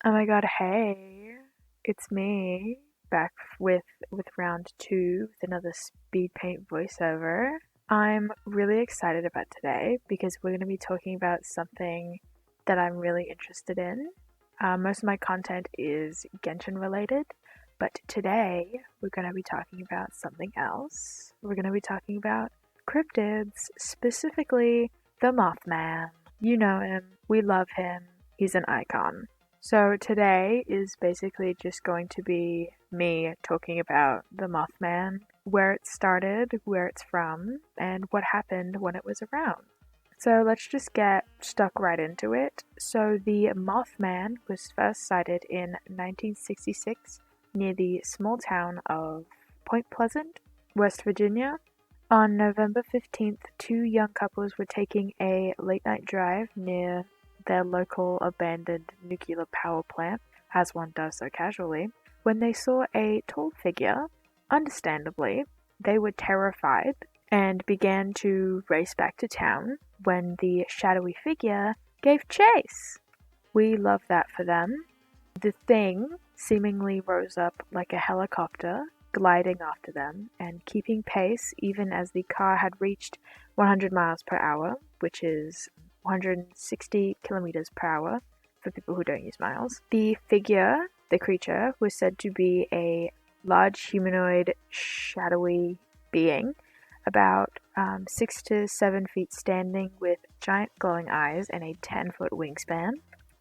Oh my god, hey. It's me back with round 2 with another Speedpaint voiceover. I'm really excited about today because we're going to be talking about something that I'm really interested in. Most of my content is Genshin related, but today we're going to be talking about something else. We're going to be talking about cryptids, specifically the Mothman. You know him, we love him, he's an icon. So today is basically just going to be me talking about the Mothman, where it started, where it's from, and what happened when it was around. So let's just get stuck right into it. So the Mothman was first sighted in 1966 near the small town of Point Pleasant, West Virginia. On November 15th, two young couples were taking a late-night drive near their local abandoned nuclear power plant, as one does so casually, when they saw a tall figure. Understandably, they were terrified and began to race back to town when the shadowy figure gave chase. We love that for them. The thing seemingly rose up like a helicopter, gliding after them and keeping pace even as the car had reached 100 miles per hour, which is 160 kilometers per hour for people who don't use miles. The figure, the creature, was said to be a large humanoid, shadowy being, about 6 to 7 feet standing with giant glowing eyes and a 10-foot wingspan.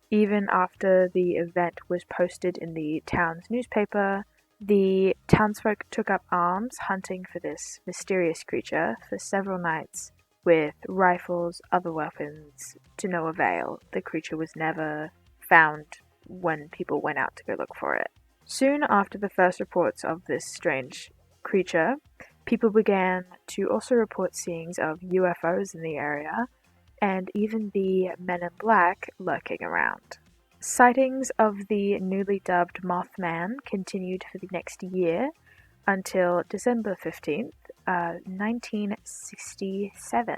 Even after the event was posted in the town's newspaper, the townsfolk took up arms hunting for this mysterious creature for several nights with rifles, other weapons, to no avail. The creature was never found when people went out to go look for it. Soon after the first reports of this strange creature, people began to also report seeings of UFOs in the area, and even the Men in Black lurking around. Sightings of the newly dubbed Mothman continued for the next year until December 15th, 1967,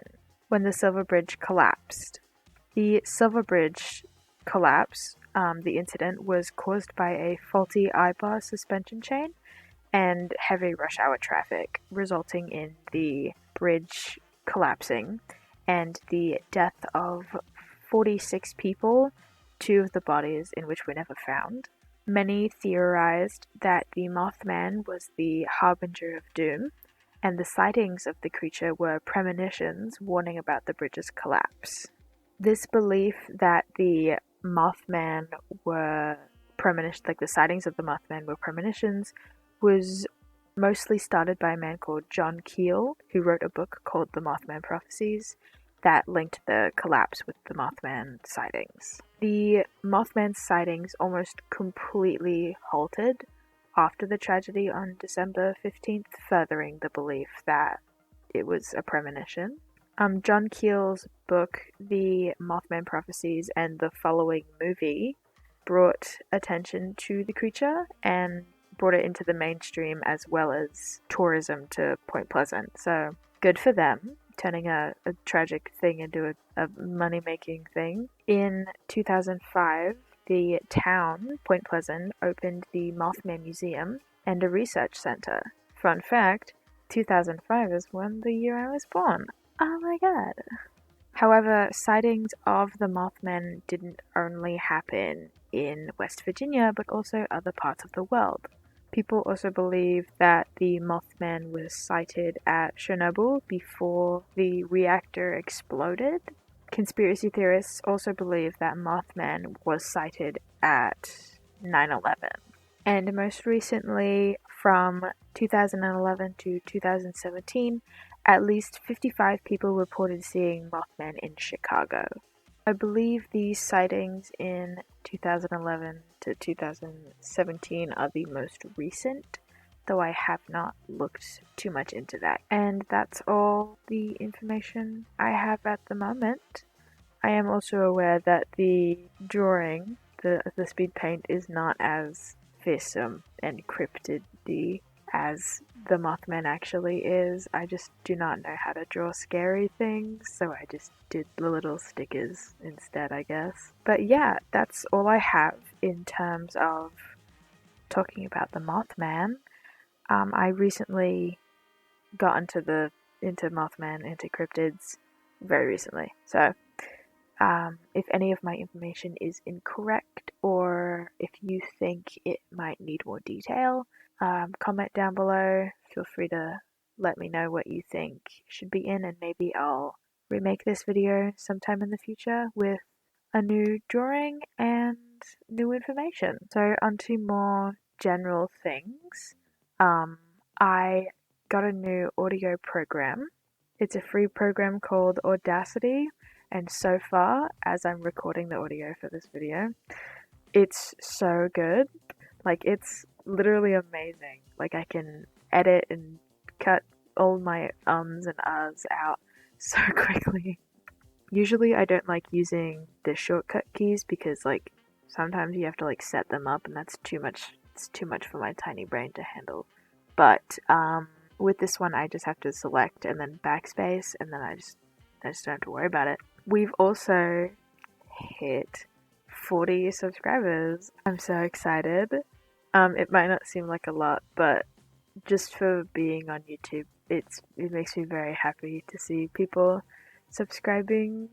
when the Silver Bridge collapsed. The Silver Bridge collapse, the incident, was caused by a faulty I-bar suspension chain and heavy rush hour traffic, resulting in the bridge collapsing and the death of 46 people, 2 of the bodies in which were never found. Many theorized that the Mothman was the harbinger of doom, and the sightings of the creature were premonitions warning about the bridge's collapse. This belief that the Mothman were premonitions, like the sightings of the Mothman were premonitions, was mostly started by a man called John Keel, who wrote a book called The Mothman Prophecies that linked the collapse with the Mothman sightings. The Mothman sightings almost completely halted after the tragedy on December 15th, furthering the belief that it was a premonition. John Keel's book, The Mothman Prophecies, and the following movie brought attention to the creature and brought it into the mainstream as well as tourism to Point Pleasant. So good for them, turning a tragic thing into a money-making thing. In 2005, the town, Point Pleasant, opened the Mothman Museum and a research center. Fun fact, 2005 is when the year I was born. Oh my god. However, sightings of the Mothman didn't only happen in West Virginia, but also other parts of the world. People also believe that the Mothman was sighted at Chernobyl before the reactor exploded. Conspiracy theorists also believe that Mothman was sighted at 9/11. And most recently, from 2011 to 2017, at least 55 people reported seeing Mothman in Chicago. I believe these sightings in 2011 to 2017 are the most recent, though I have not looked too much into that. And that's all the information I have at the moment. I am also aware that the drawing, the speed paint, is not as fearsome and cryptidy as the Mothman actually is. I just do not know how to draw scary things, so I just did the little stickers instead, I guess. But yeah, that's all I have in terms of talking about the Mothman. I recently got into Mothman, into cryptids very recently. So if any of my information is incorrect or if you think it might need more detail, comment down below. Feel free to let me know what you think should be in, and maybe I'll remake this video sometime in the future with a new drawing and new information. So onto more general things. I got a new audio program. It's a free program called Audacity, and so far, as I'm recording the audio for this video, it's so good. Like, it's literally amazing. Like, I can edit and cut all my ums and ahs out so quickly. Usually I don't like using the shortcut keys because, like, sometimes you have to, like, set them up, and that's too much. It's too much for my tiny brain to handle. But with this one, I just have to select and then backspace, and then I just don't have to worry about it. We've also hit 40 subscribers. I'm so excited. It might not seem like a lot, but just for being on YouTube, it makes me very happy to see people subscribing.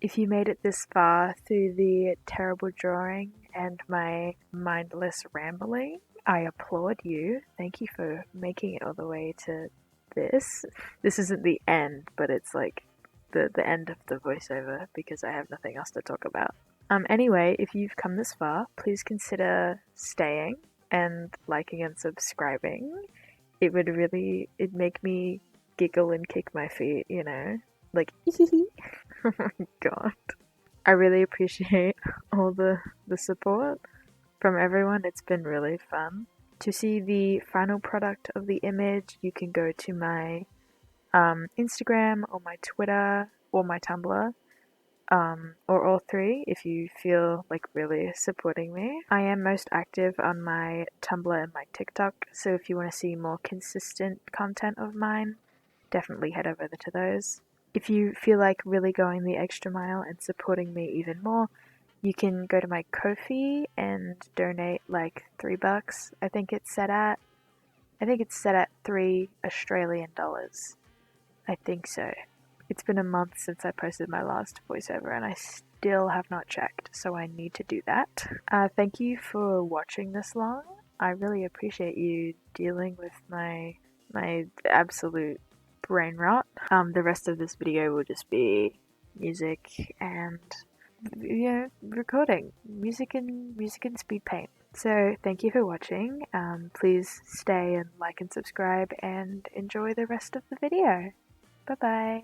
If you made it this far through the terrible drawing and my mindless rambling, I applaud you. Thank you for making it all the way to this. This isn't the end, but it's like the end of the voiceover because I have nothing else to talk about. Anyway, if you've come this far, please consider staying and liking and subscribing. It'd make me giggle and kick my feet, you know? Like, oh my god. I really appreciate all the support from everyone. It's been really fun. To see the final product of the image, you can go to my Instagram or my Twitter or my Tumblr, or all three if you feel like really supporting me. I am most active on my Tumblr and my TikTok, so if you want to see more consistent content of mine, definitely head over to those. If you feel like really going the extra mile and supporting me even more, you can go to my Ko-fi and donate like $3. I think it's set at $3 Australian. I think so. It's been a month since I posted my last voiceover and I still have not checked, so I need to do that. Thank you for watching this long. I really appreciate you dealing with my absolute brain rot. The rest of this video will just be music and recording music and Speedpaint. So thank you for watching. Please stay and like and subscribe and enjoy the rest of the video. Bye bye.